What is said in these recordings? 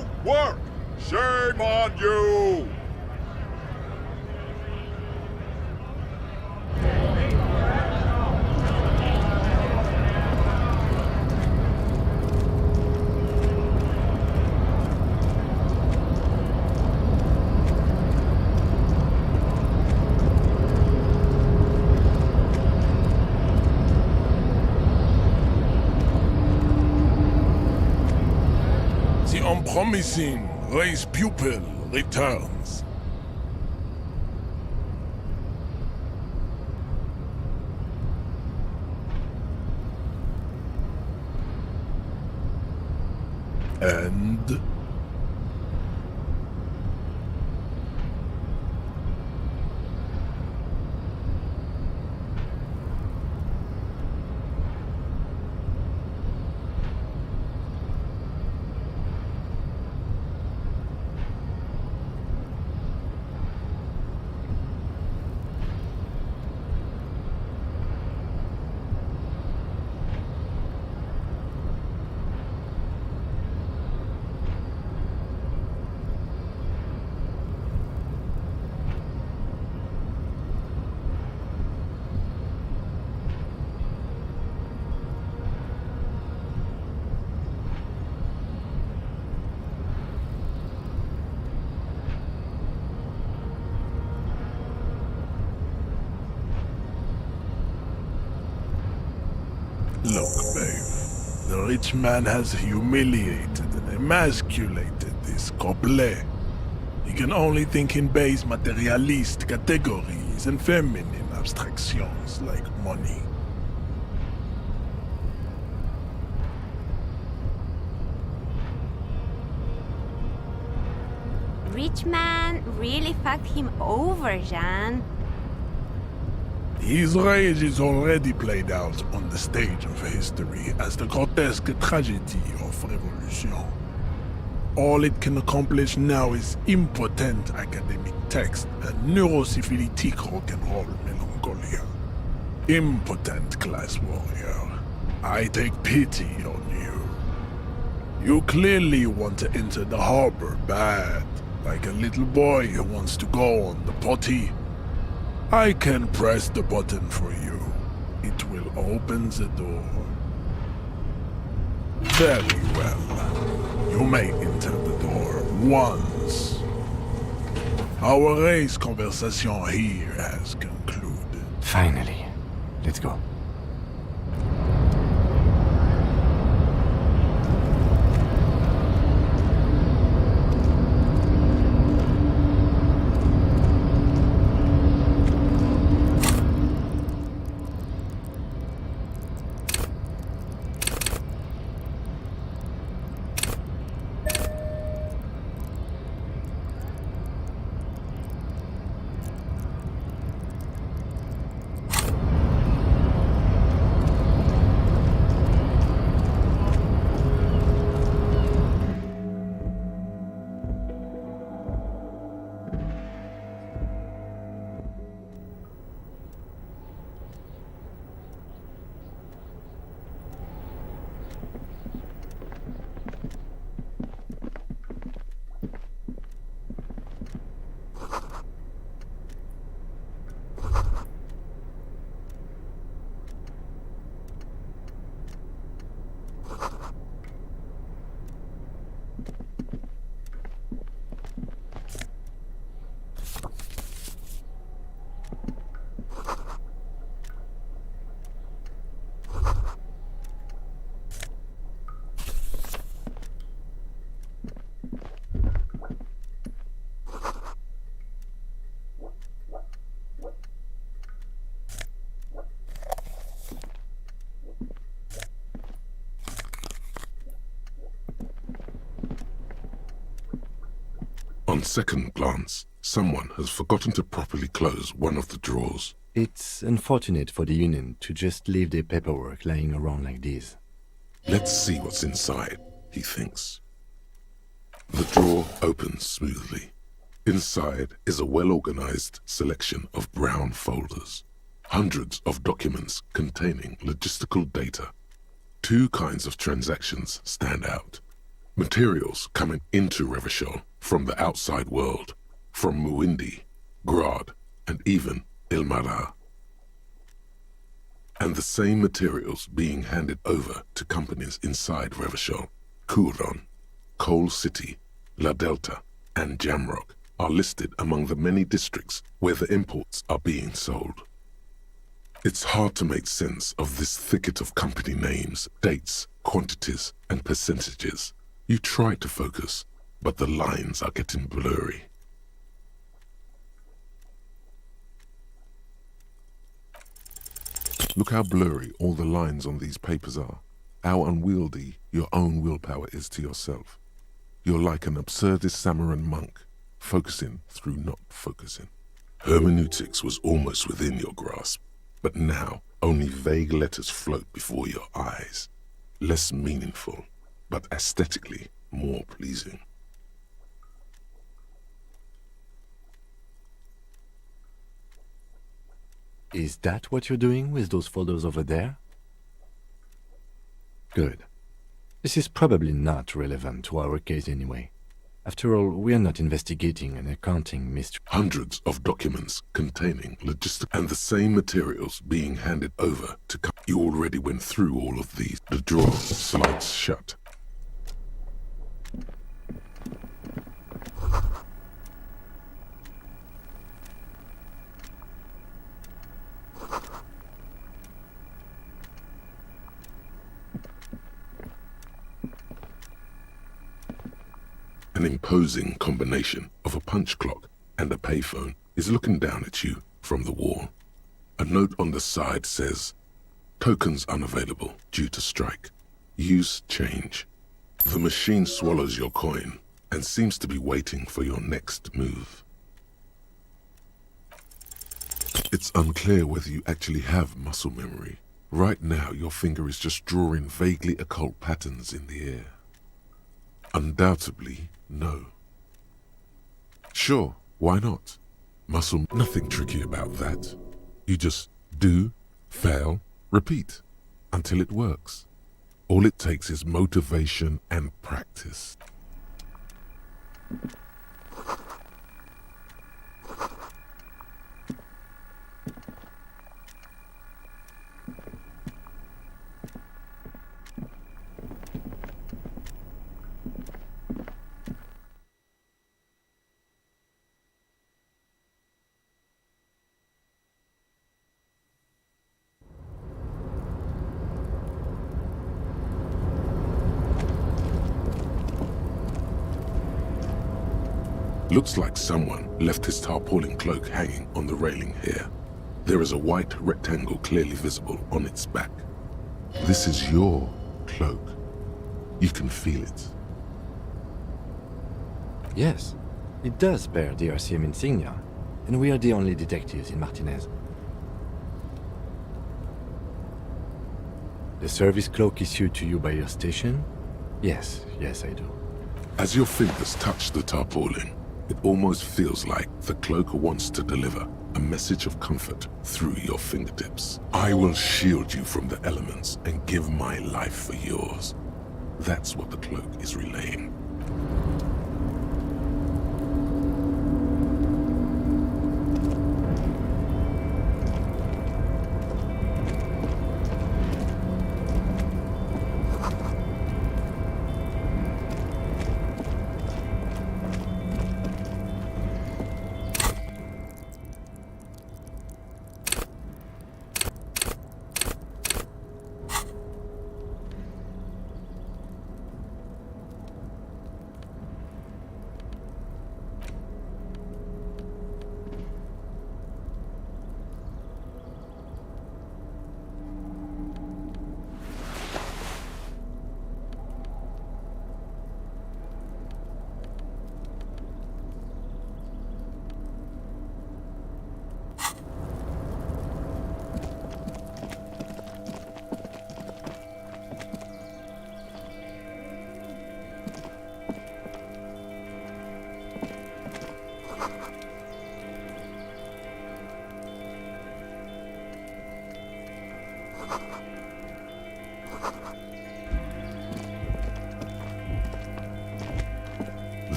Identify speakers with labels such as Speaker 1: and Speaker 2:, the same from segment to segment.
Speaker 1: won't work! Shame on you!
Speaker 2: The unpromising race pupil returns. And look, babe. The rich man has humiliated and emasculated this couple. He can only think in base materialist categories and feminine abstractions like money.
Speaker 3: Rich man really fucked him over, Jean.
Speaker 2: His rage is already played out on the stage of history as the grotesque tragedy of revolution. All it can accomplish now is impotent academic text and neurosyphilitic rock and roll melancholia. Impotent class warrior, I take pity on you. You clearly want to enter the harbor bad, like a little boy who wants to go on the potty. I can press the button for you. It will open the door. Very well. You may enter the door once. Our race conversation here has concluded.
Speaker 4: Finally. Let's go.
Speaker 5: On second glance, someone has forgotten to properly close one of the drawers.
Speaker 4: It's unfortunate for the Union to just leave their paperwork lying around like this.
Speaker 5: Let's see what's inside, he thinks. The drawer opens smoothly. Inside is a well-organized selection of brown folders. Hundreds of documents containing logistical data. Two kinds of transactions stand out. Materials coming into Revachol from the outside world, from Muindi, Grad, and even Ilmara. And the same materials being handed over to companies inside Revachol, Kuron, Coal City, La Delta, and Jamrock are listed among the many districts where the imports are being sold. It's hard to make sense of this thicket of company names, dates, quantities, and percentages. You try to focus, but the lines are getting blurry. Look how blurry all the lines on these papers are. How unwieldy your own willpower is to yourself. You're like an absurdist Samaran monk, focusing through not focusing. Hermeneutics was almost within your grasp, but now only vague letters float before your eyes. Less meaningful, but aesthetically more pleasing.
Speaker 4: Is that what you're doing with those folders over there? Good. This is probably not relevant to our case anyway. After all, we are not investigating an accounting mystery.
Speaker 5: Hundreds of documents containing logistics and the same materials being handed over to You already went through all of these. The drawer slides shut. An imposing combination of a punch clock and a payphone is looking down at you from the wall. A note on the side says, "Tokens unavailable due to strike. Use change." The machine swallows your coin and seems to be waiting for your next move. It's unclear whether you actually have muscle memory. Right now, your finger is just drawing vaguely occult patterns in the air. Undoubtedly, no. Sure, why not? Muscle, nothing tricky about that. You just do, fail, repeat, until it works. All it takes is motivation and practice. Looks like someone left his tarpaulin cloak hanging on the railing here. There is a white rectangle clearly visible on its back. This is your cloak. You can feel it.
Speaker 4: Yes, it does bear the RCM insignia, and we are the only detectives in Martinez. The service cloak issued to you by your station? Yes, I do.
Speaker 5: As your fingers touch the tarpaulin, it almost feels like the cloak wants to deliver a message of comfort through your fingertips. I will shield you from the elements and give my life for yours. That's what the cloak is relaying.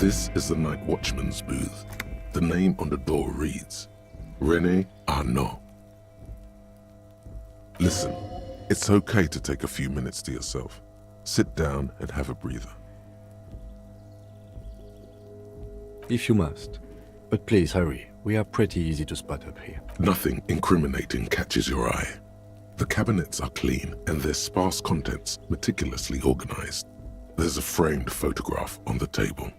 Speaker 5: This is the night watchman's booth. The name on the door reads, René Arnaud. Listen, it's okay to take a few minutes to yourself. Sit down and have a breather.
Speaker 4: If you must. But please hurry. We are pretty easy to spot up here.
Speaker 5: Nothing incriminating catches your eye. The cabinets are clean and their sparse contents meticulously organized. There's a framed photograph on the table.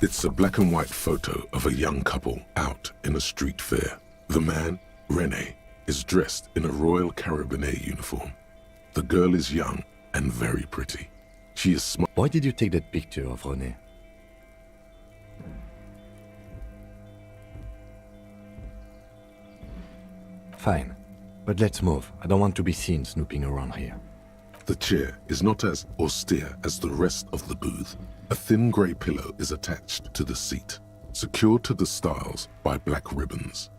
Speaker 5: It's a black and white photo of a young couple out in a street fair. The man, René, is dressed in a Royal Carabinier uniform. The girl is young and very pretty. She is smart.
Speaker 4: Why did you take that picture of René? Fine, but let's move. I don't want to be seen snooping around here.
Speaker 5: The chair is not as austere as the rest of the booth. A thin grey pillow is attached to the seat, secured to the stiles by black ribbons.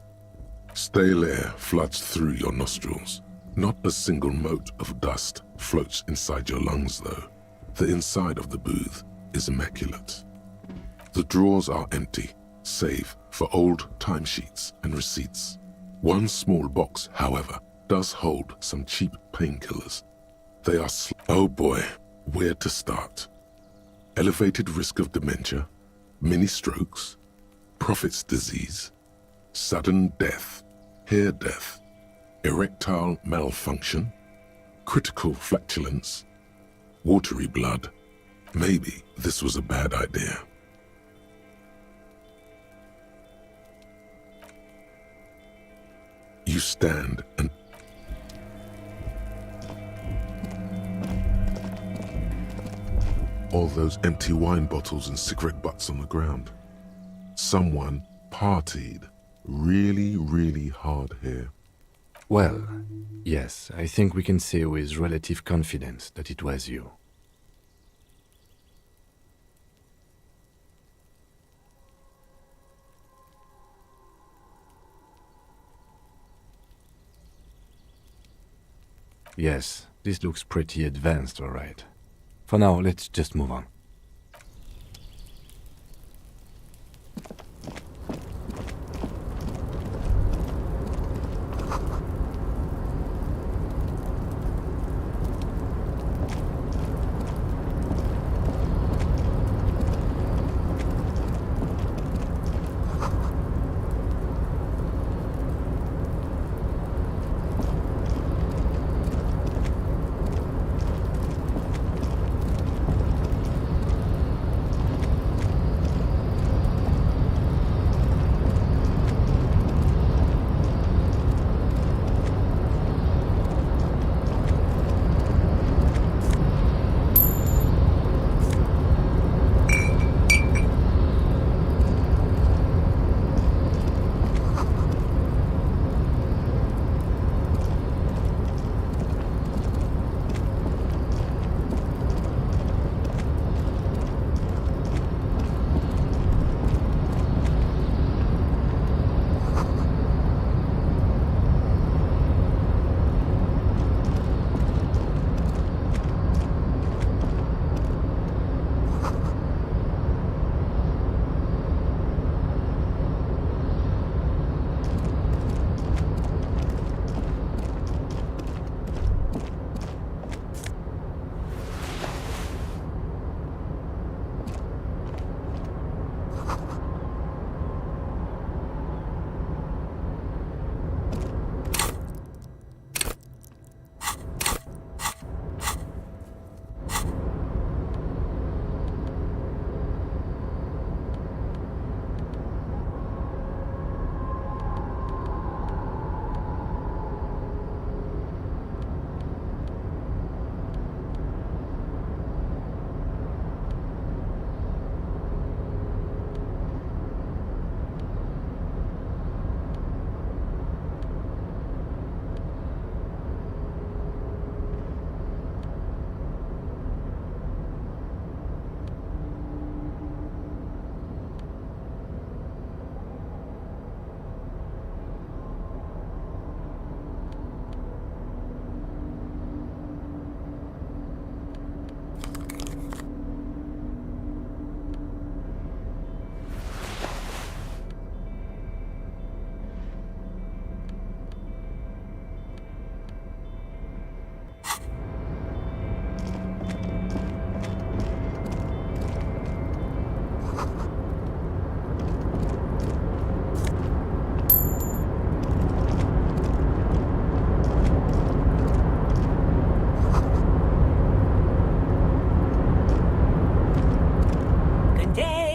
Speaker 5: Stale air floods through your nostrils. Not a single mote of dust floats inside your lungs, though. The inside of the booth is immaculate. The drawers are empty, save for old timesheets and receipts. One small box, however, does hold some cheap painkillers. They are oh boy, where to start? Elevated risk of dementia, mini strokes, prophet's disease, sudden death, hair death, erectile malfunction, critical flatulence, watery blood. Maybe this was a bad idea. You stand and all those empty wine bottles and cigarette butts on the ground. Someone partied really, really hard here.
Speaker 4: Well, yes, I think we can say with relative confidence that it was you. Yes, this looks pretty advanced, all right. For now, let's just move on.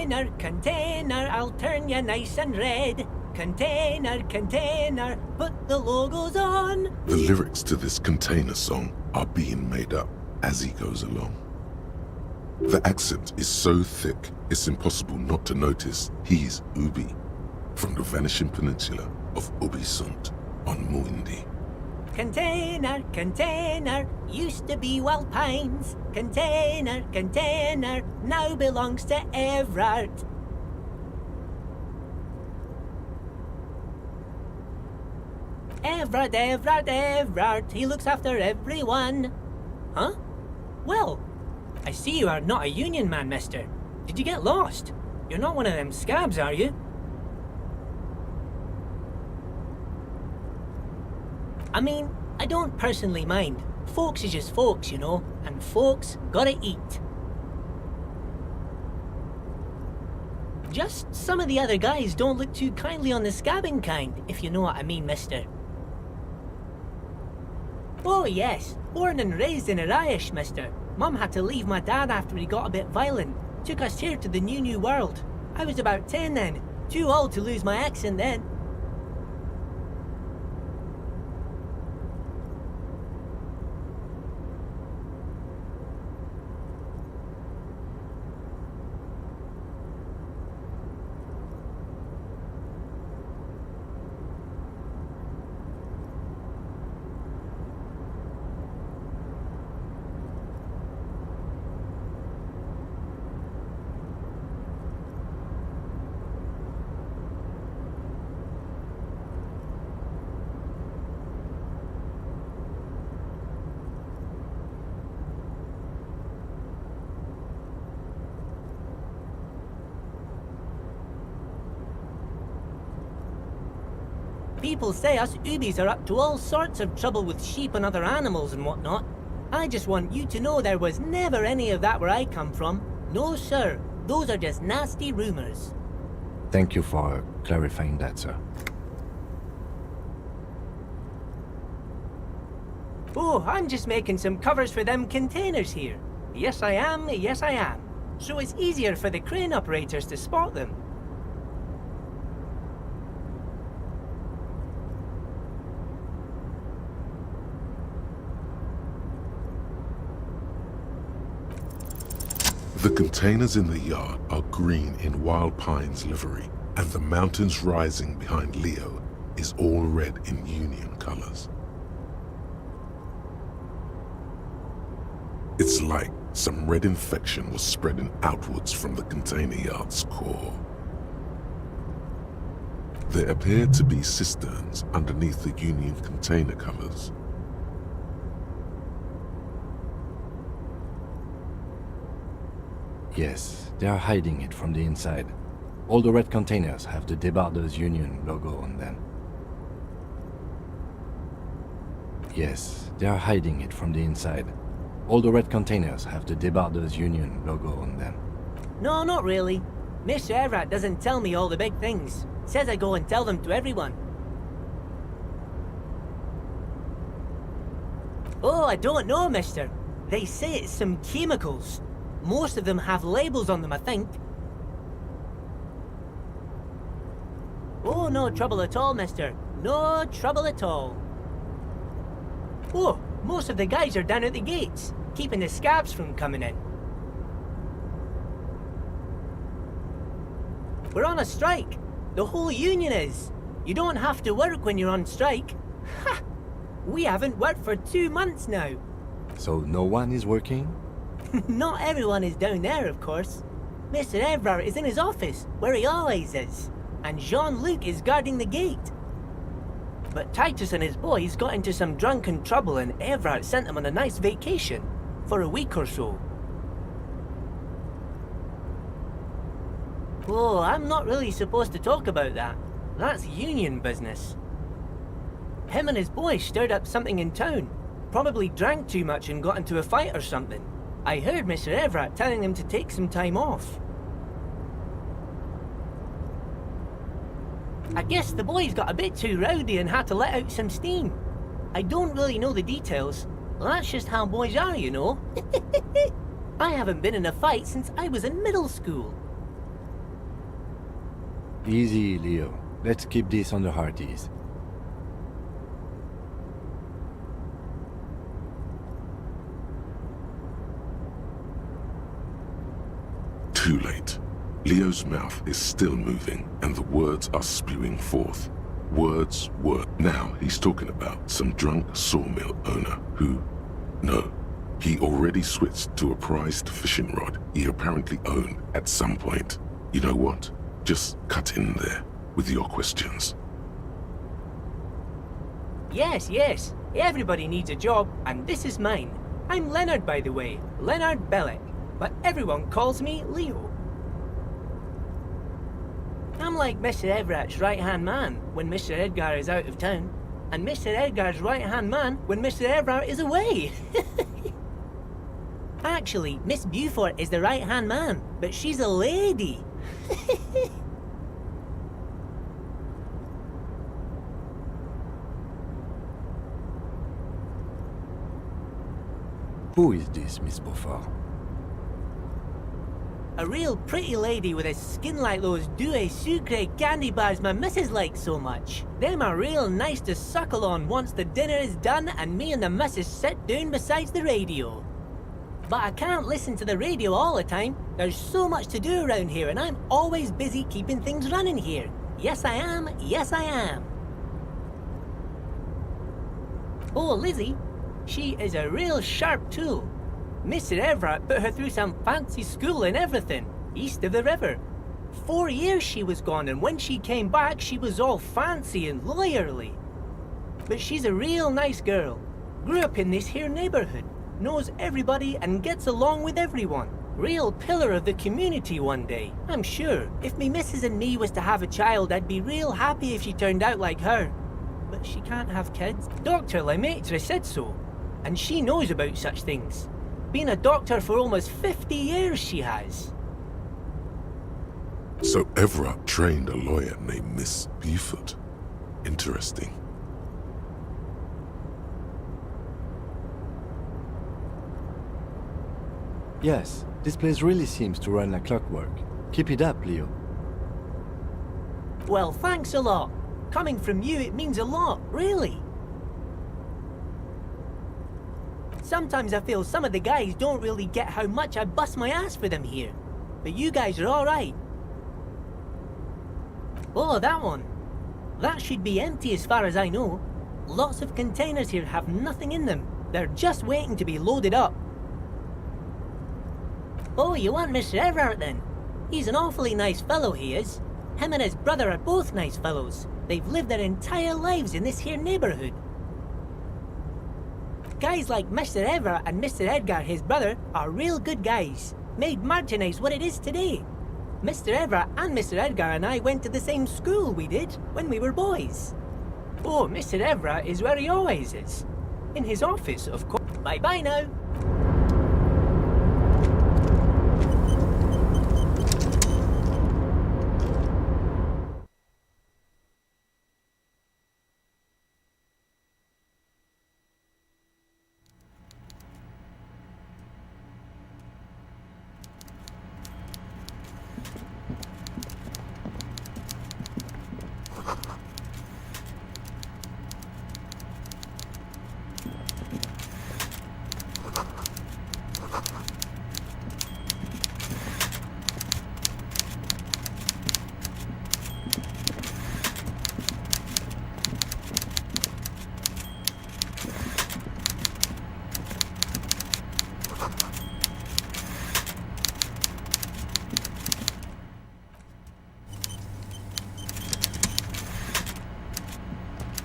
Speaker 6: Container, container, I'll turn you nice and red. Container, container, put the logos on.
Speaker 5: The lyrics to this container song are being made up as he goes along. The accent is so thick, it's impossible not to notice he's Ubi, from the vanishing peninsula of Ubisunt on Muindi.
Speaker 6: Container, container, used to be Wild Pines. Container, container, now belongs to Everard. Everard, Everard, Everard, he looks after everyone. Huh? Well, I see you are not a union man, mister. Did you get lost? You're not one of them scabs, are you? I mean, I don't personally mind. Folks is just folks, you know, and folks gotta eat. Just some of the other guys don't look too kindly on the scabbing kind, if you know what I mean, mister. Oh yes, born and raised in Irish, mister. Mum had to leave my dad after he got a bit violent. Took us here to the new world. I was about 10 then, too old to lose my accent then. People say us Ubis are up to all sorts of trouble with sheep and other animals and whatnot. I just want you to know there was never any of that where I come from. No, sir. Those are just nasty rumors.
Speaker 4: Thank you for clarifying that, sir.
Speaker 6: Oh, I'm just making some covers for them containers here. Yes, I am. Yes, I am. So it's easier for the crane operators to spot them.
Speaker 5: The containers in the yard are green in Wild Pine's livery, and the mountains rising behind Leo is all red in Union colors. It's like some red infection was spreading outwards from the container yard's core. There appear to be cisterns underneath the Union container covers.
Speaker 4: Yes, they are hiding it from the inside. All the red containers have the Debarders Union logo on them. Yes, they are hiding it from the inside. All the red containers have the Debarders Union logo on them.
Speaker 6: No, not really. Mr. Everett doesn't tell me all the big things. Says I go and tell them to everyone. Oh, I don't know, mister. They say it's some chemicals. Most of them have labels on them, I think. Oh, no trouble at all, mister. No trouble at all. Oh, most of the guys are down at the gates, keeping the scabs from coming in. We're on a strike. The whole union is. You don't have to work when you're on strike. Ha! We haven't worked for 2 months now.
Speaker 4: So no one is working?
Speaker 6: Not everyone is down there, of course. Mr. Everard is in his office, where he always is, and Jean-Luc is guarding the gate. But Titus and his boys got into some drunken trouble and Everard sent them on a nice vacation, for a week or so. Oh, I'm not really supposed to talk about that. That's union business. Him and his boys stirred up something in town. Probably drank too much and got into a fight or something. I heard Mr. Everett telling them to take some time off. I guess the boys got a bit too rowdy and had to let out some steam. I don't really know the details. That's just how boys are, you know. I haven't been in a fight since I was in middle school.
Speaker 4: Easy, Leo. Let's keep this on the hearties.
Speaker 5: Too late. Leo's mouth is still moving, and the words are spewing forth. Words. Now he's talking about some drunk sawmill owner who... No, he already switched to a prized fishing rod he apparently owned at some point. You know what? Just cut in there with your questions.
Speaker 6: Yes. Everybody needs a job, and this is mine. I'm Leonard, by the way. Leonard Bellick. But everyone calls me Leo. I'm like Mr. Everett's right-hand man when Mr. Edgar is out of town, and Mr. Edgar's right-hand man when Mr. Everett is away. Actually, Miss Beaufort is the right-hand man, but she's a lady.
Speaker 4: Who is this, Miss Beaufort?
Speaker 6: A real pretty lady with a skin like those Douai Sucre candy bars my missus likes so much. Them are real nice to suckle on once the dinner is done and me and the missus sit down beside the radio. But I can't listen to the radio all the time. There's so much to do around here and I'm always busy keeping things running here. Yes I am. Oh, Lizzie, she is a real sharp tool. Mr. Everett put her through some fancy school and everything, east of the river. 4 years she was gone, and when she came back, she was all fancy and lawyerly. But she's a real nice girl. Grew up in this here neighborhood, knows everybody and gets along with everyone. Real pillar of the community one day, I'm sure. If me missus and me was to have a child, I'd be real happy if she turned out like her. But she can't have kids. Dr. Lemaitre said so, and she knows about such things. Been a doctor for almost 50 years, she has.
Speaker 5: So Everett trained a lawyer named Miss Beaufort. Interesting.
Speaker 4: Yes, this place really seems to run like clockwork. Keep it up, Leo.
Speaker 6: Well, thanks a lot. Coming from you, it means a lot, really. Sometimes I feel some of the guys don't really get how much I bust my ass for them here. But you guys are alright. Oh, that one. That should be empty as far as I know. Lots of containers here have nothing in them. They're just waiting to be loaded up. Oh, you want Mr. Everett then? He's an awfully nice fellow, he is. Him and his brother are both nice fellows. They've lived their entire lives in this here neighborhood. Guys like Mr. Everett and Mr. Edgar, his brother, are real good guys. Made Martinez what it is today. Mr. Everett and Mr. Edgar and I went to the same school we did when we were boys. Oh, Mr. Everett is where he always is. In his office, of course. Bye-bye now.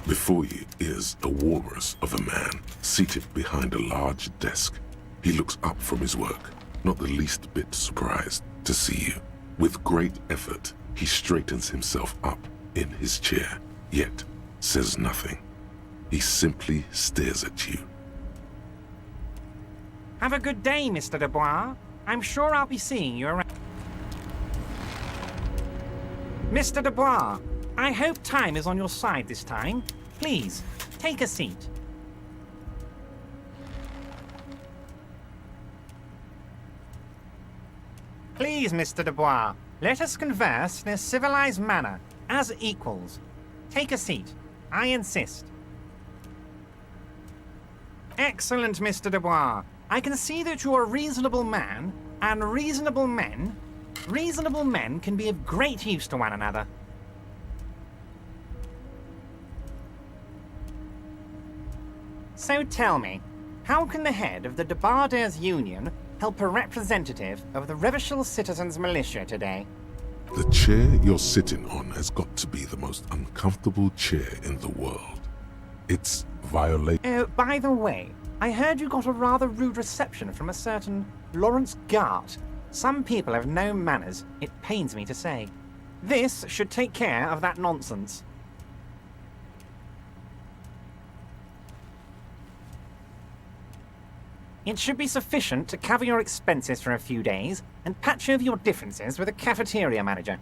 Speaker 5: Before you is a walrus of a man seated behind a large desk. He looks up from his work, not the least bit surprised to see you. With great effort, he straightens himself up in his chair, yet says nothing. He simply stares at you.
Speaker 7: Have a good day, Mr. Dubois. I'm sure I'll be seeing you around. Mr. Dubois, I hope time is on your side this time. Please, take a seat. Please, Mr. Dubois, Let us converse in a civilized manner, as equals. Take a seat. I insist. Excellent, Mr. Dubois. I can see that you're a reasonable man, and reasonable men can be of great use to one another. So tell me, how can the head of the Debarders Union help a representative of the Revachol Citizens Militia today?
Speaker 5: The chair you're sitting on has got to be the most uncomfortable chair in the world. It's violation.
Speaker 7: Oh, by the way, I heard you got a rather rude reception from a certain Lawrence Gart. Some people have no manners, it pains me to say. This should take care of that nonsense. It should be sufficient to cover your expenses for a few days and patch over your differences with a cafeteria manager.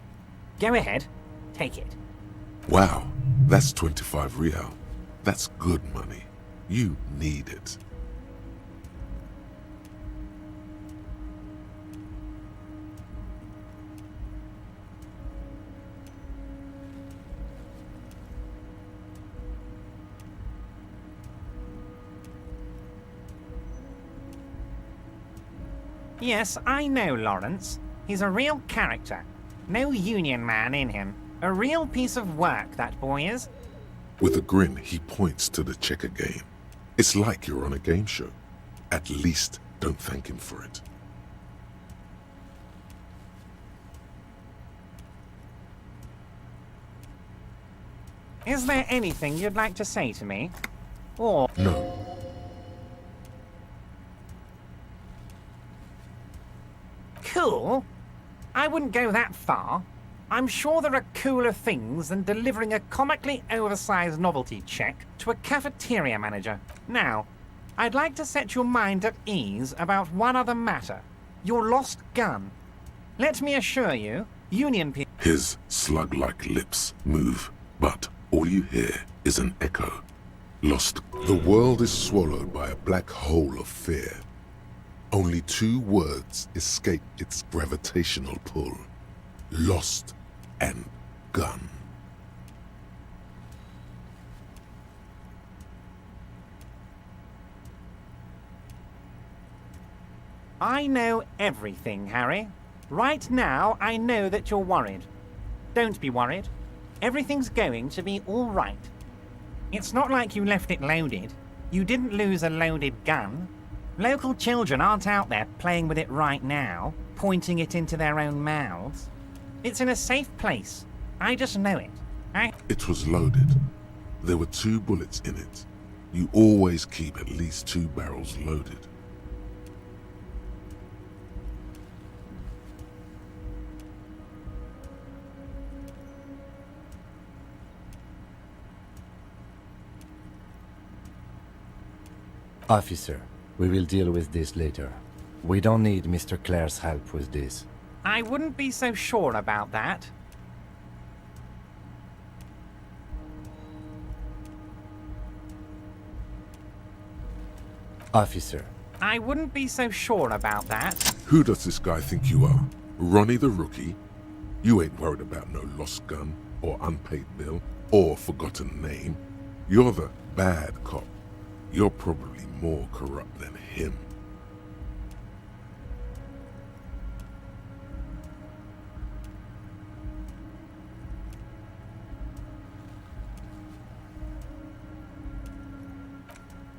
Speaker 7: Go ahead, take it.
Speaker 5: Wow, that's 25 real. That's good money. You need it.
Speaker 7: Yes, I know Lawrence. He's a real character. No union man in him. A real piece of work, that boy is.
Speaker 5: With a grin, he points to the checker game. It's like you're on a game show. At least don't thank him for it.
Speaker 7: Is there anything you'd like to say to me? Or...
Speaker 5: No.
Speaker 7: Cool? I wouldn't go that far. I'm sure there are cooler things than delivering a comically oversized novelty check to a cafeteria manager. Now, I'd like to set your mind at ease about one other matter. Your lost gun. Let me assure you, Union people...
Speaker 5: His slug-like lips move, but all you hear is an echo. Lost. The world is swallowed by a black hole of fear. Only 2 words escape its gravitational pull. Lost and gun.
Speaker 7: I know everything, Harry. Right now, I know that you're worried. Don't be worried. Everything's going to be all right. It's not like you left it loaded. You didn't lose a loaded gun. Local children aren't out there playing with it right now, pointing it into their own mouths. It's in a safe place. I just know it.
Speaker 5: It was loaded. There were 2 bullets in it. You always keep at least 2 barrels loaded.
Speaker 4: Officer, we will deal with this later. We don't need Mr. Clare's help with this.
Speaker 7: I wouldn't be so sure about that.
Speaker 4: Officer.
Speaker 7: I wouldn't be so sure about that.
Speaker 5: Who does this guy think you are? Ronnie the Rookie? You ain't worried about no lost gun, or unpaid bill, or forgotten name. You're the bad cop. You're probably more corrupt than him.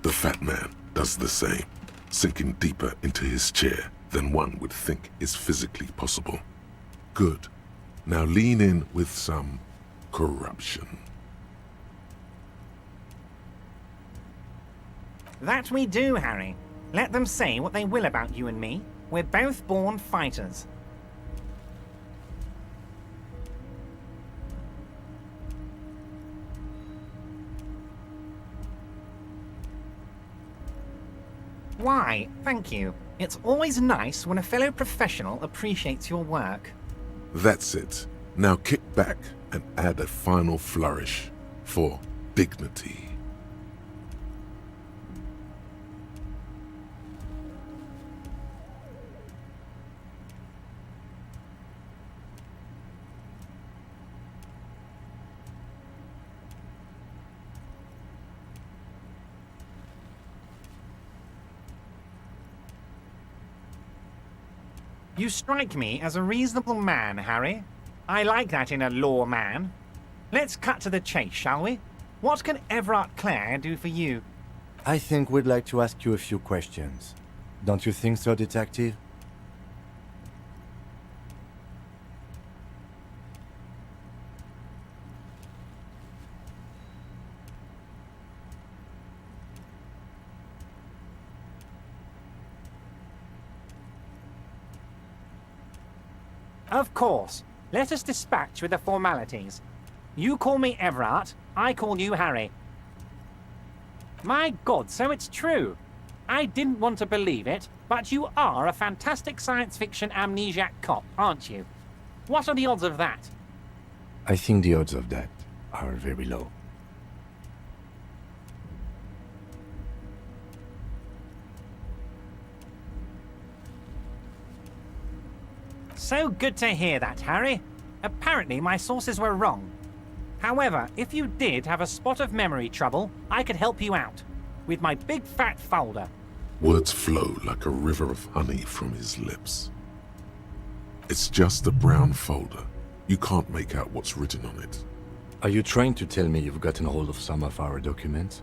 Speaker 5: The fat man does the same, sinking deeper into his chair than one would think is physically possible. Good. Now lean in with some corruption.
Speaker 7: That we do, Harry. Let them say what they will about you and me. We're both born fighters. Why, thank you. It's always nice when a fellow professional appreciates your work.
Speaker 5: That's it. Now kick back and add a final flourish for dignity.
Speaker 7: You strike me as a reasonable man, Harry. I like that in a law man. Let's cut to the chase, shall we? What can Everard Clare do for you?
Speaker 4: I think we'd like to ask you a few questions. Don't you think so, Detective?
Speaker 7: Of course. Let us dispatch with the formalities. You call me Everard, I call you Harry. My God, so it's true. I didn't want to believe it, but you are a fantastic science fiction amnesiac cop, aren't you? What are the odds of that?
Speaker 4: I think the odds of that are very low.
Speaker 7: So good to hear that, Harry. Apparently my sources were wrong. However, if you did have a spot of memory trouble, I could help you out. With my big fat folder.
Speaker 5: Words flow like a river of honey from his lips. It's just a brown folder. You can't make out what's written on it.
Speaker 4: Are you trying to tell me you've gotten hold of some of our documents?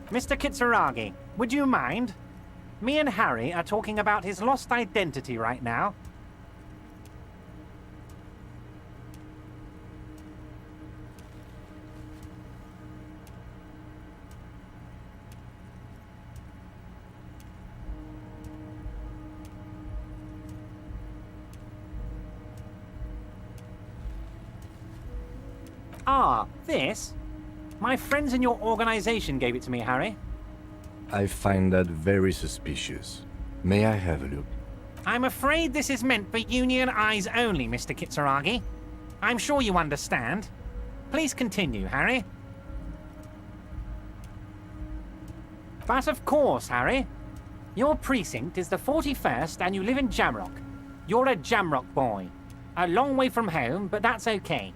Speaker 7: Mr. Kitsuragi, would you mind? Me and Harry are talking about his lost identity right now. Ah, this? My friends in your organization gave it to me, Harry.
Speaker 4: I find that very suspicious. May I have a look?
Speaker 7: I'm afraid this is meant for Union eyes only, Mr. Kitsuragi. I'm sure you understand. Please continue, Harry. But of course, Harry. Your precinct is the 41st and you live in Jamrock. You're a Jamrock boy. A long way from home, but that's okay.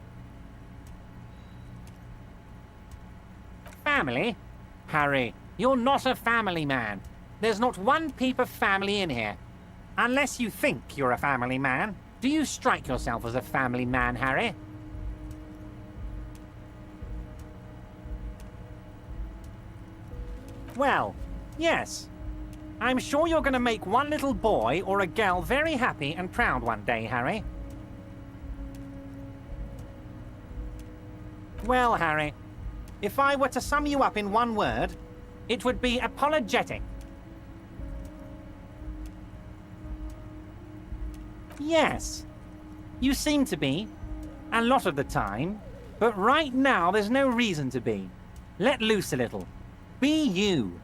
Speaker 7: Family? Harry, you're not a family man. There's not one peep of family in here. Unless you think you're a family man. Do you strike yourself as a family man, Harry? Well, yes. I'm sure you're going to make one little boy or a girl very happy and proud one day, Harry. Well, Harry, if I were to sum you up in one word, it would be apologetic. Yes, you seem to be, a lot of the time, but right now there's no reason to be. Let loose a little. Be you.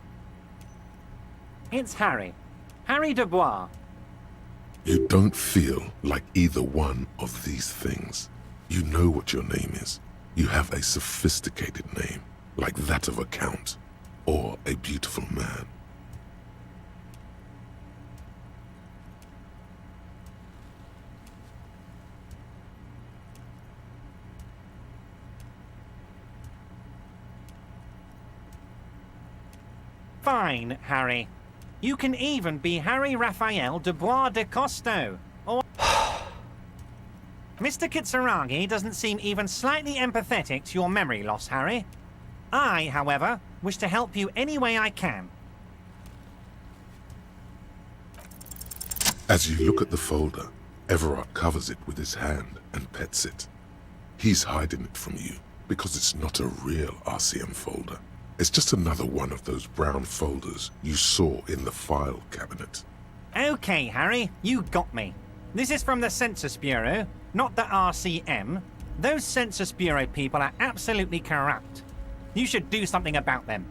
Speaker 7: It's Harry. Harry Dubois.
Speaker 5: You don't feel like either one of these things. You know what your name is. You have a sophisticated name, like that of a count, or a beautiful man.
Speaker 7: Fine, Harry. You can even be Harry Raphael Dubois de Costo, or... Mr. Kitsuragi doesn't seem even slightly empathetic to your memory loss, Harry. I, however, wish to help you any way I can.
Speaker 5: As you look at the folder, Everard covers it with his hand and pets it. He's hiding it from you because it's not a real RCM folder. It's just another one of those brown folders you saw in the file cabinet.
Speaker 7: Okay, Harry, you got me. This is from the Census Bureau, not the RCM. Those Census Bureau people are absolutely corrupt. You should do something about them.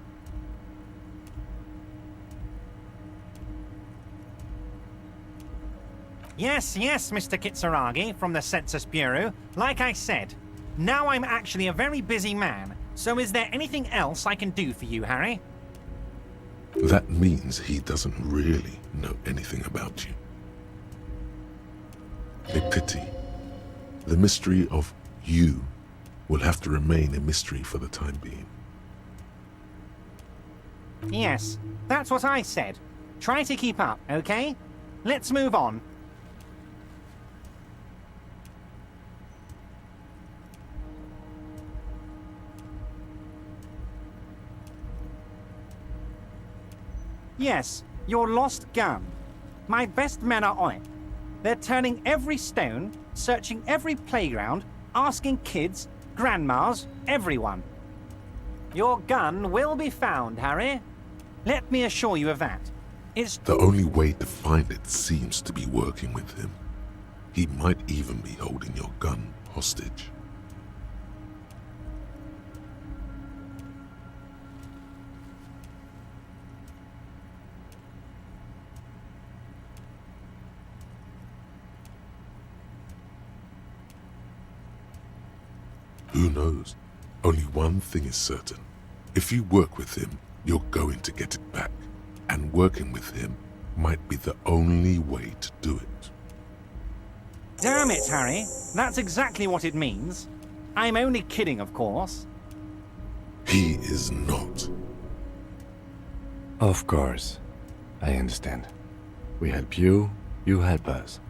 Speaker 7: Yes, Mr. Kitsuragi from the Census Bureau. Like I said, now I'm actually a very busy man. So is there anything else I can do for you, Harry?
Speaker 5: That means he doesn't really know anything about you. A pity. The mystery of you will have to remain a mystery for the time being.
Speaker 7: Yes, that's what I said. Try to keep up, okay? Let's move on. Yes, your lost gun. My best men are on it. They're turning every stone, searching every playground, asking kids, grandmas, everyone. Your gun will be found, Harry. Let me assure you of that. It's
Speaker 5: The only way to find it seems to be working with him. He might even be holding your gun hostage. Who knows? Only one thing is certain. If you work with him, you're going to get it back. And working with him might be the only way to do it.
Speaker 7: Damn it, Harry. That's exactly what it means. I'm only kidding, of course.
Speaker 5: He is not.
Speaker 4: Of course. I understand. We help you, you help us.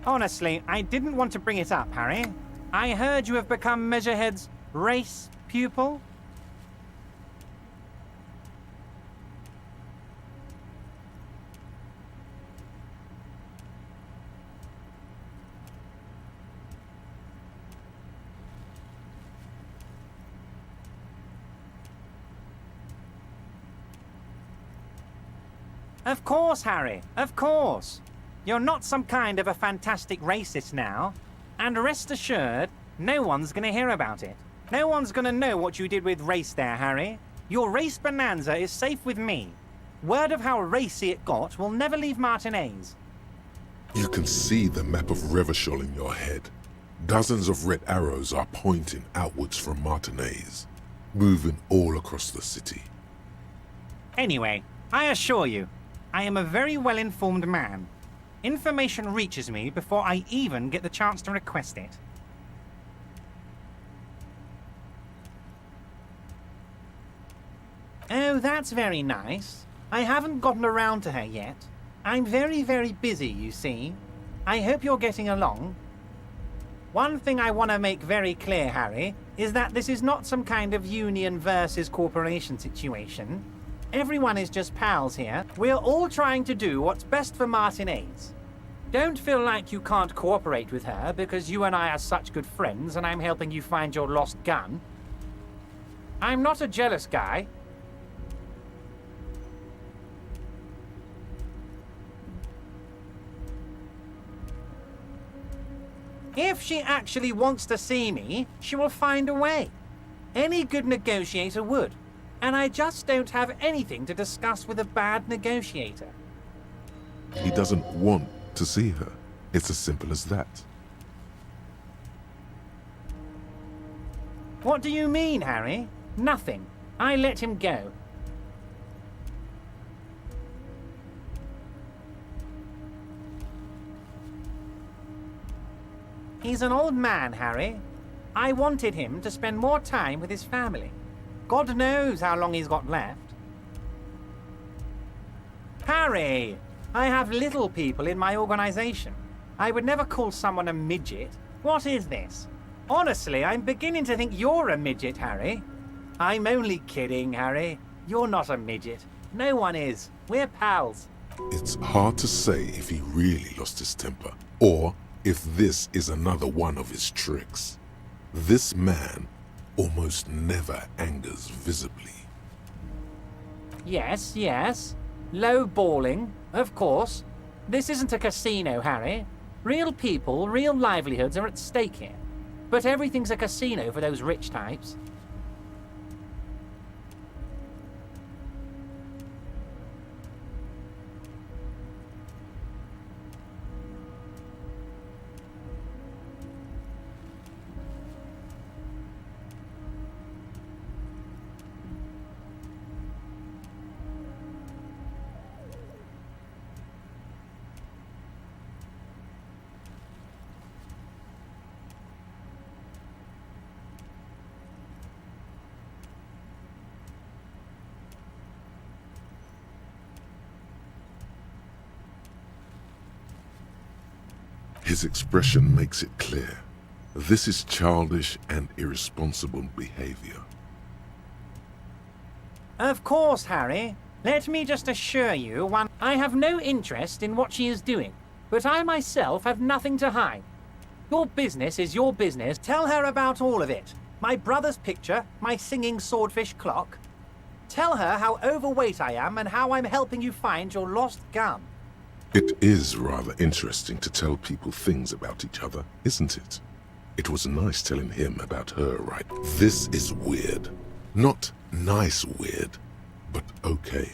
Speaker 7: Honestly, I didn't want to bring it up, Harry. I heard you have become Measurehead's race pupil. Of course, Harry, of course. You're not some kind of a fantastic racist now. And rest assured, no one's gonna hear about it. No one's gonna know what you did with race there, Harry. Your race bonanza is safe with me. Word of how racy it got will never leave Martinez.
Speaker 5: You can see the map of Revachol in your head. Dozens of red arrows are pointing outwards from Martinez, moving all across the city.
Speaker 7: Anyway, I assure you, I am a very well-informed man. Information reaches me before I even get the chance to request it. Oh, that's very nice. I haven't gotten around to her yet. I'm very, very busy, you see. I hope you're getting along. One thing I want to make very clear, Harry, is that this is not some kind of union versus corporation situation. Everyone is just pals here. We're all trying to do what's best for Martinez. Don't feel like you can't cooperate with her because you and I are such good friends and I'm helping you find your lost gun. I'm not a jealous guy. If she actually wants to see me, she will find a way. Any good negotiator would. And I just don't have anything to discuss with a bad negotiator.
Speaker 5: He doesn't want to see her. It's as simple as that.
Speaker 7: What do you mean, Harry? Nothing. I let him go. He's an old man, Harry. I wanted him to spend more time with his family. God knows how long he's got left. Harry! I have little people in my organization. I would never call someone a midget. What is this? Honestly, I'm beginning to think you're a midget, Harry. I'm only kidding, Harry. You're not a midget. No one is. We're pals.
Speaker 5: It's hard to say if he really lost his temper, or if this is another one of his tricks. This man almost never angers visibly.
Speaker 7: Yes, yes. Low balling, of course. This isn't a casino, Harry. Real people, real livelihoods are at stake here. But everything's a casino for those rich types.
Speaker 5: His expression makes it clear. This is childish and irresponsible behavior.
Speaker 7: Of course, Harry. Let me just assure you, I have no interest in what she is doing, but I myself have nothing to hide. Your business is your business. Tell her about all of it. My brother's picture, my singing swordfish clock. Tell her how overweight I am and how I'm helping you find your lost gun.
Speaker 5: It is rather interesting to tell people things about each other, isn't it? It was nice telling him about her, right? This is weird. Not nice weird, but okay.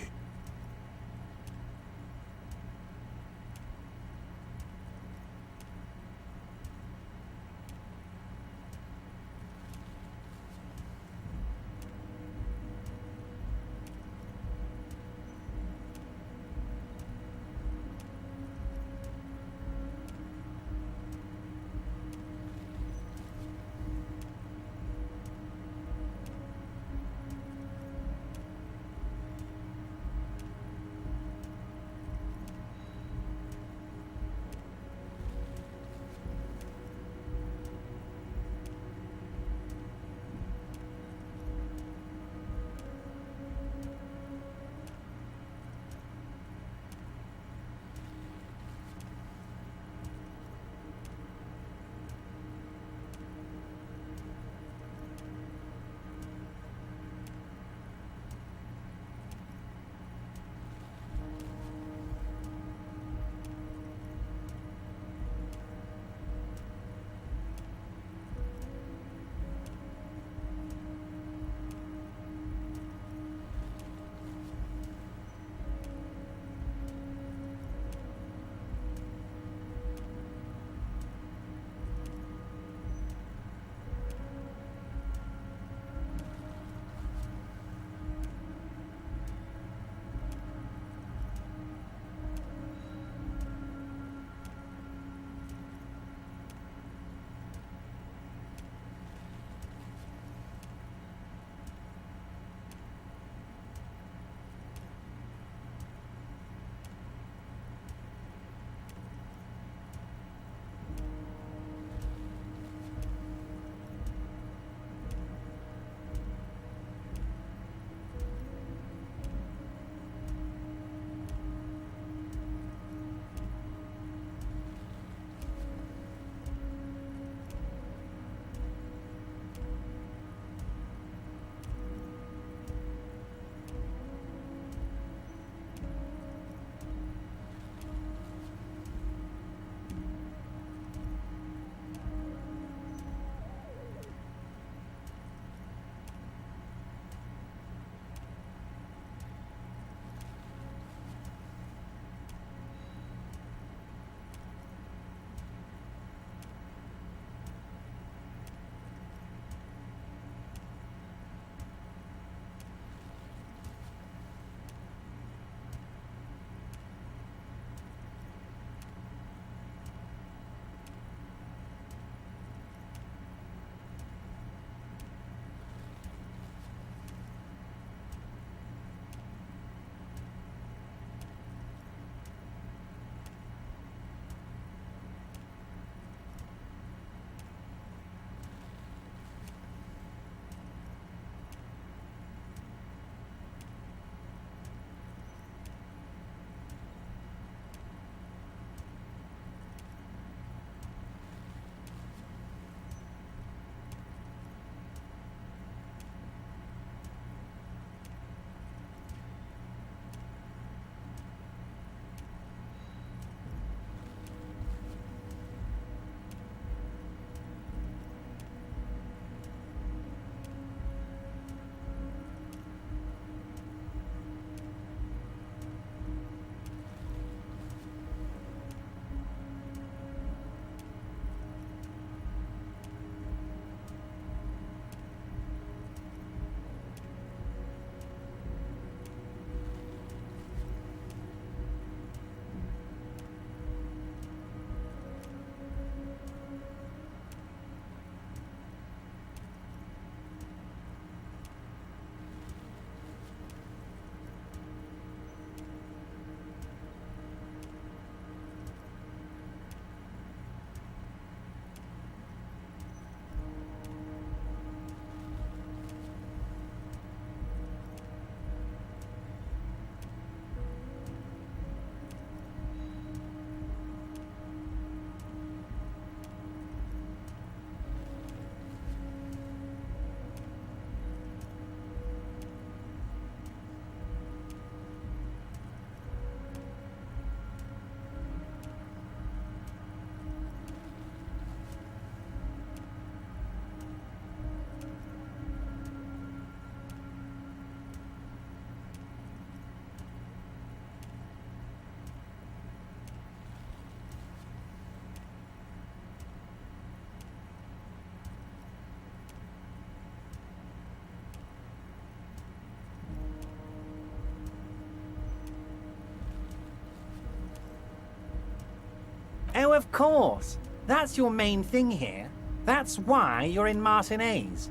Speaker 7: Oh, of course. That's your main thing here. That's why you're in Martinez.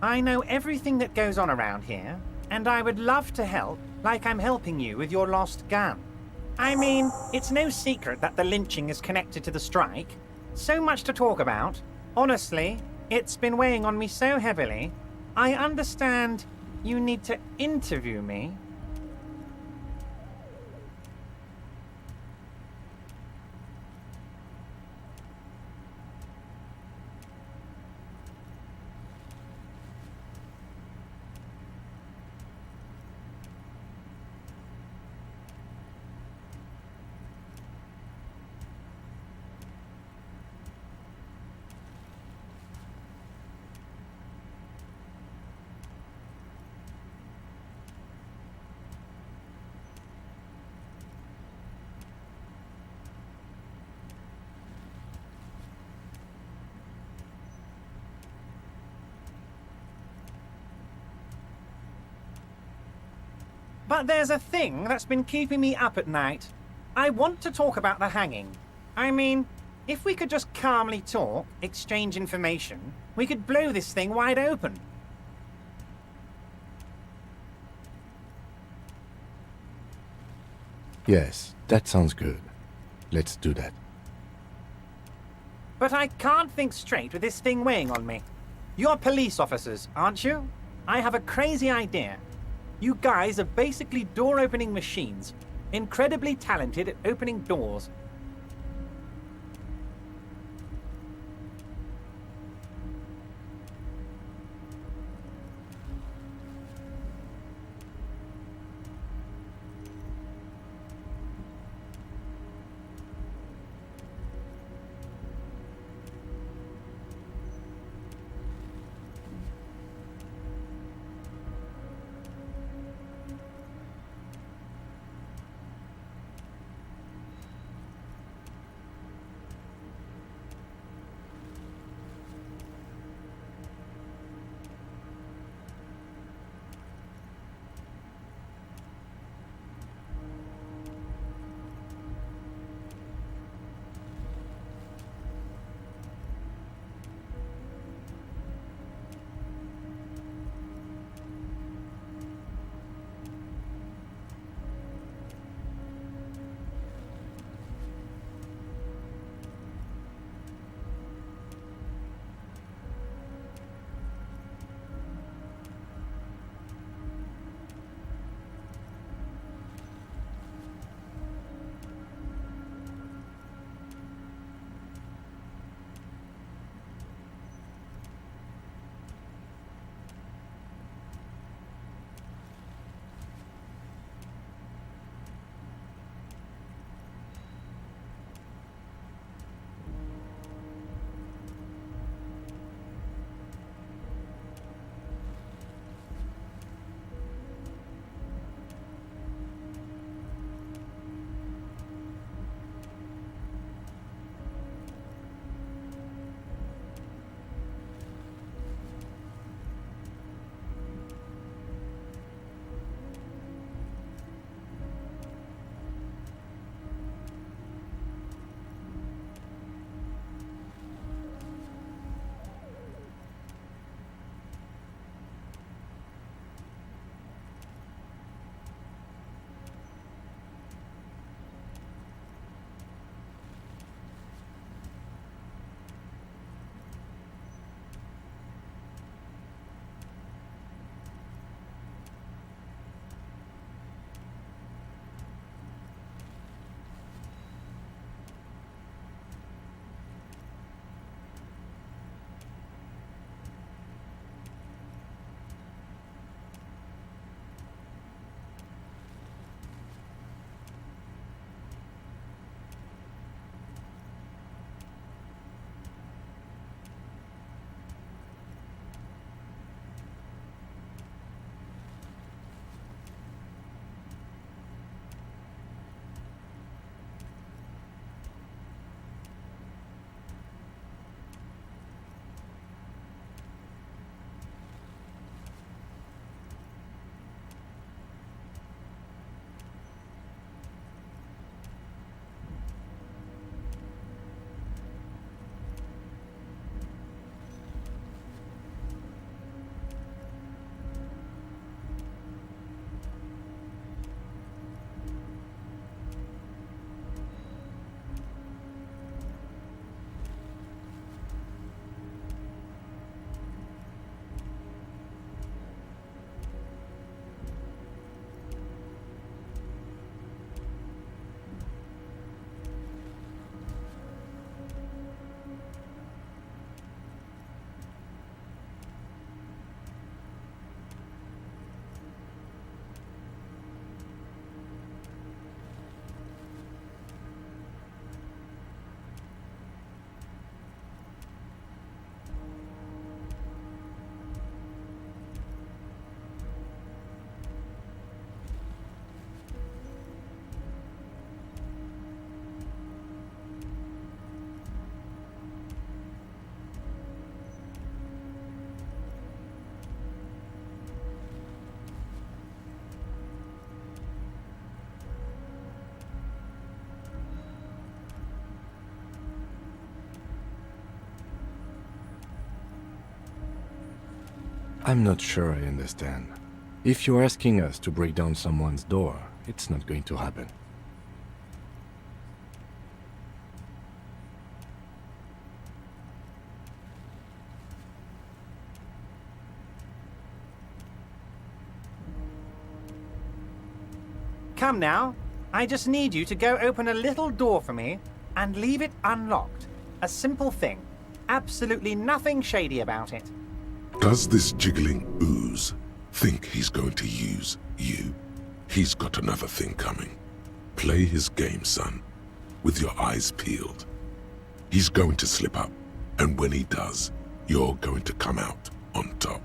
Speaker 7: I know everything that goes on around here, and I would love to help, like I'm helping you with your lost gun. I mean, it's no secret that the lynching is connected to the strike. So much to talk about. Honestly, it's been weighing on me so heavily. I understand you need to interview me. But there's a thing that's been keeping me up at night. I want to talk about the hanging. I mean, if we could just calmly talk, exchange information, we could blow this thing wide open.
Speaker 4: Yes, that sounds good. Let's do that.
Speaker 7: But I can't think straight with this thing weighing on me. You're police officers, aren't you? I have a crazy idea. You guys are basically door-opening machines, incredibly talented at opening doors.
Speaker 4: I'm not sure I understand. If you're asking us to break down someone's door, it's not going to happen.
Speaker 7: Come now. I just need you to go open a little door for me and leave it unlocked. A simple thing. Absolutely nothing shady about it.
Speaker 5: Does this jiggling ooze think he's going to use you? He's got another thing coming. Play his game, son, with your eyes peeled. He's going to slip up, and when he does, you're going to come out on top.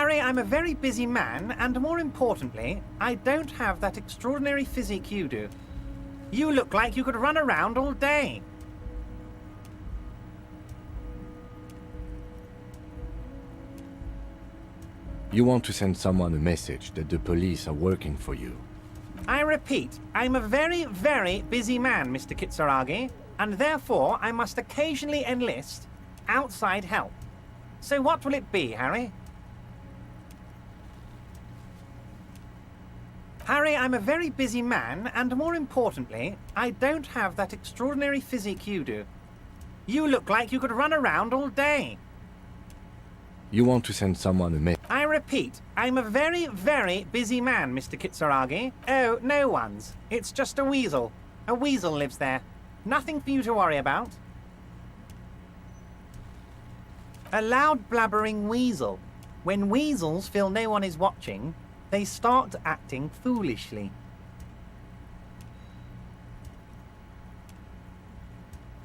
Speaker 7: Harry, I'm a very busy man, and more importantly, I don't have that extraordinary physique you do. You look like you could run around all day.
Speaker 4: You want to send someone a message that the police are working for you.
Speaker 7: I repeat, I'm a very, very busy man, Mr. Kitsuragi, and therefore I must occasionally enlist outside help. So what will it be, Harry? Harry, I'm a very busy man, and more importantly, I don't have that extraordinary physique you do. You look like you could run around all day.
Speaker 4: You want to send someone a message.
Speaker 7: I repeat, I'm a very, very busy man, Mr. Kitsuragi. Oh, no one's. It's just a weasel. A weasel lives there. Nothing for you to worry about. A loud blabbering weasel. When weasels feel no one is watching, they start acting foolishly.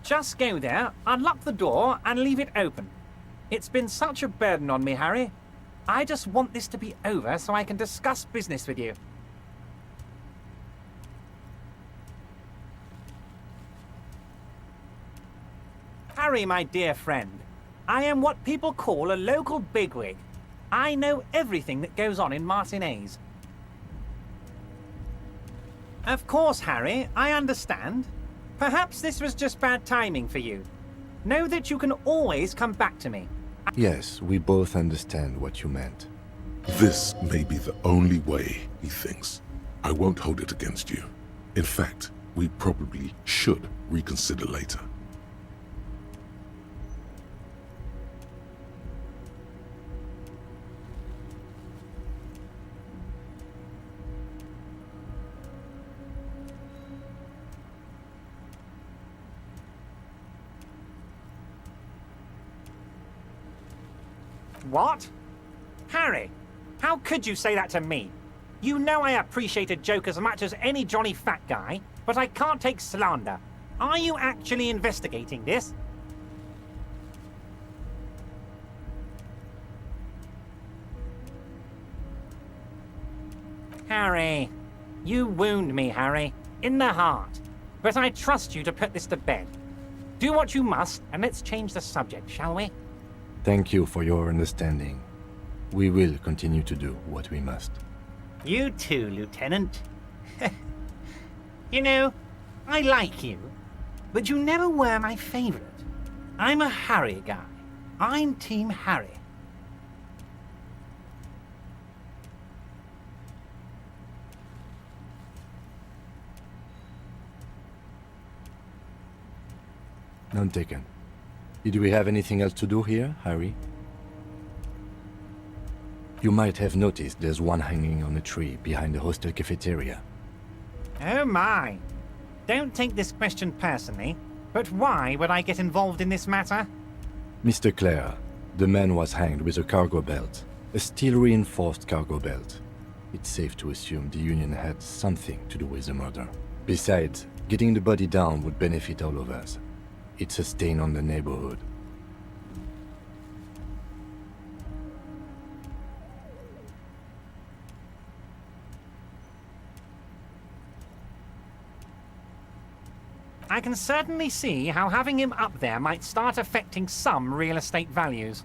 Speaker 7: Just go there, unlock the door, and leave it open. It's been such a burden on me, Harry. I just want this to be over so I can discuss business with you. Harry, my dear friend, I am what people call a local bigwig. I know everything that goes on in Martinez. Of course, Harry, I understand. Perhaps this was just bad timing for you. Know that you can always come back to me.
Speaker 4: Yes, we both understand what you meant.
Speaker 5: This may be the only way, he thinks. I won't hold it against you. In fact, we probably should reconsider later.
Speaker 7: What? Harry, how could you say that to me? You know I appreciate a joke as much as any jolly fat guy, but I can't take slander. Are you actually investigating this? Harry, you wound me, Harry, in the heart. But I trust you to put this to bed. Do what you must, and let's change the subject, shall we?
Speaker 4: Thank you for your understanding. We will continue to do what we must.
Speaker 7: You too, Lieutenant. You know, I like you, but you never were my favorite. I'm a Harry guy. I'm Team Harry.
Speaker 4: None taken. Did we have anything else to do here, Harry? You might have noticed there's one hanging on a tree behind the hostel cafeteria.
Speaker 7: Oh my. Don't take this question personally, but why would I get involved in this matter?
Speaker 4: Mr. Clare, the man was hanged with a cargo belt, a steel-reinforced cargo belt. It's safe to assume the Union had something to do with the murder. Besides, getting the body down would benefit all of us. It's a stain on the neighborhood.
Speaker 7: I can certainly see how having him up there might start affecting some real estate values.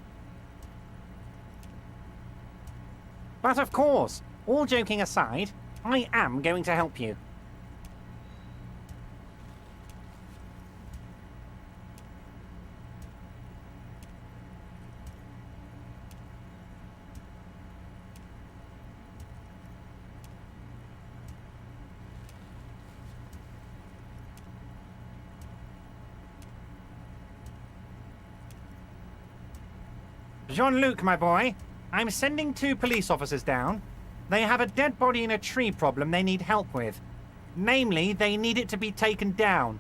Speaker 7: But of course, all joking aside, I am going to help you. Jean-Luc, my boy, I'm sending 2 police officers down. They have a dead body in a tree problem they need help with. Namely, they need it to be taken down.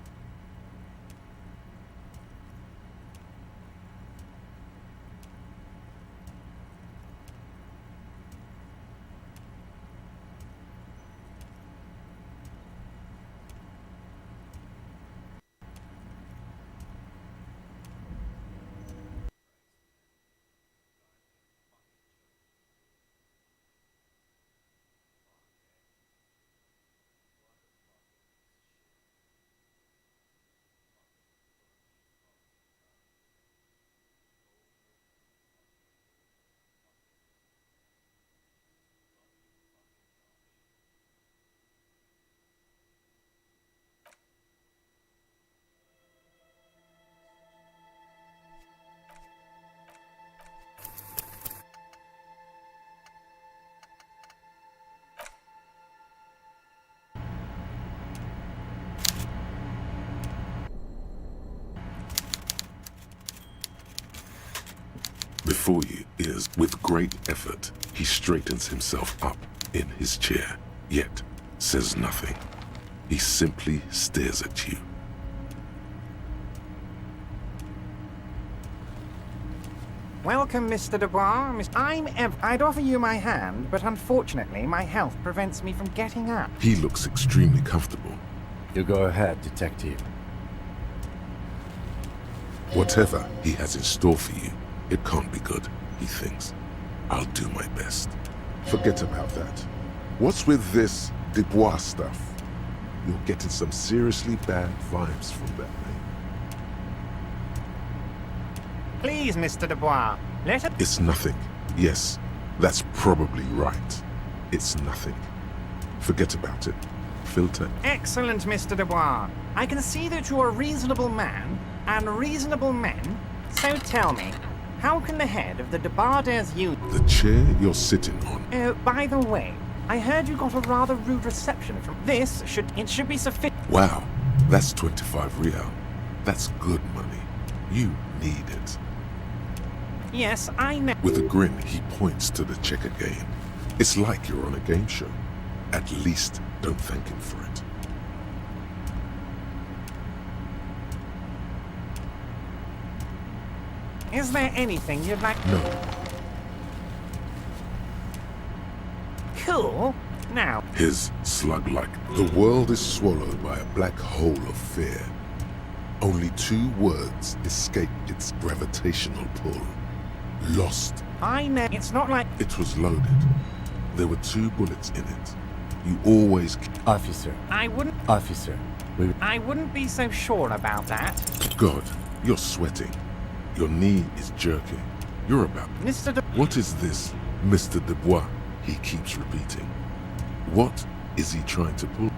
Speaker 5: before you is, with great effort, he straightens himself up in his chair, yet says nothing. He simply stares at you.
Speaker 7: Welcome, Mr. Dubois. I'd offer you my hand, but unfortunately my health prevents me from getting up.
Speaker 5: He looks extremely comfortable.
Speaker 4: You go ahead, detective.
Speaker 5: Whatever he has in store for you, it can't be good, he thinks. I'll do my best. Forget about that. What's with this Dubois stuff? You're getting some seriously bad vibes from that name.
Speaker 7: Please, Mr. Dubois, let it...
Speaker 5: It's nothing. Yes, that's probably right. It's nothing. Forget about it. Filter.
Speaker 7: Excellent, Mr. Dubois. I can see that you're a reasonable man, and reasonable men. So tell me, how can the head of the Debarders use...
Speaker 5: The chair you're sitting on.
Speaker 7: Oh, by the way, I heard you got a rather rude reception from... It should be sufficient...
Speaker 5: Wow, that's 25 real. That's good money. You need it.
Speaker 7: Yes, I know.
Speaker 5: With a grin, he points to the check again. It's like you're on a game show. At least don't thank him for it.
Speaker 7: Is there anything you'd like...
Speaker 5: No.
Speaker 7: Cool. Now,
Speaker 5: His slug-like. The world is swallowed by a black hole of fear. Only 2 words escape its gravitational pull. Lost.
Speaker 7: I know it's not like...
Speaker 5: It was loaded. There were 2 bullets in it. You always...
Speaker 4: Officer,
Speaker 7: I wouldn't be so sure about that.
Speaker 5: God, you're sweating. Your knee is jerking. You're about...
Speaker 7: Mr.
Speaker 5: What is this, Mr. Dubois? He keeps repeating. What is he trying to pull?